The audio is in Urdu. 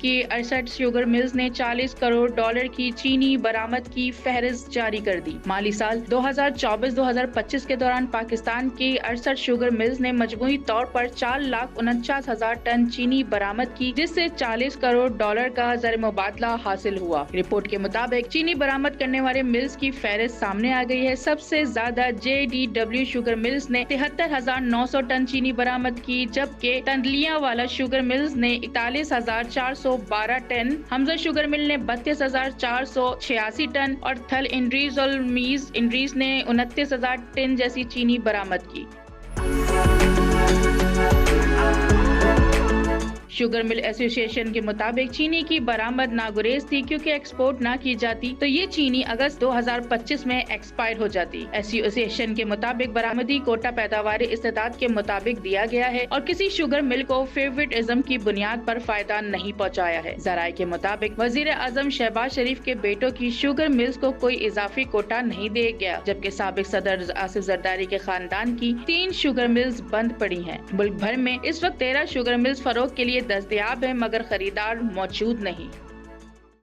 کی 68 شوگر ملز نے $40 کروڑ کی چینی برآمد کی فہرست جاری کر دی۔ مالی سال 2024-2025 کے دوران پاکستان کی 68 شوگر ملز نے مجموعی طور پر 4,49,000 ٹن چینی برآمد کی، جس سے $40 کروڑ کا زر مبادلہ حاصل ہوا۔ رپورٹ کے مطابق چینی برآمد کرنے والے ملز کی فہرست سامنے آ گئی ہے۔ سب سے زیادہ JDW شوگر ملز نے 73,900 ٹن چینی برآمد کی، جبکہ تندلیاں والا شوگر ملز نے 41,412 ٹن، حمزہ شوگر مل نے 32,486 ٹن اور تھل انڈریز المیز انڈریز نے 29,000 ٹن جیسی چینی برآمد کی۔ شوگر مل ایسوسی ایشن کے مطابق چینی کی برآمد ناگزیر تھی، کیونکہ ایکسپورٹ نہ کی جاتی تو یہ چینی اگست 2025 میں ایکسپائر ہو جاتی۔ ایسوسی ایشن کے مطابق برآمدی کوٹا پیداوار استعداد کے مطابق دیا گیا ہے اور کسی شوگر مل کو فیورٹزم کی بنیاد پر فائدہ نہیں پہنچایا ہے۔ ذرائع کے مطابق وزیر اعظم شہباز شریف کے بیٹوں کی شوگر ملز کو کوئی اضافی کوٹا نہیں دیا گیا، جبکہ سابق صدر آصف زرداری کے خاندان کی 3 شوگر ملز بند پڑی ہیں۔ ملک بھر میں اس وقت 13 شوگر ملز فروخت کے لیے دستیاب ہیں، مگر خریدار موجود نہیں۔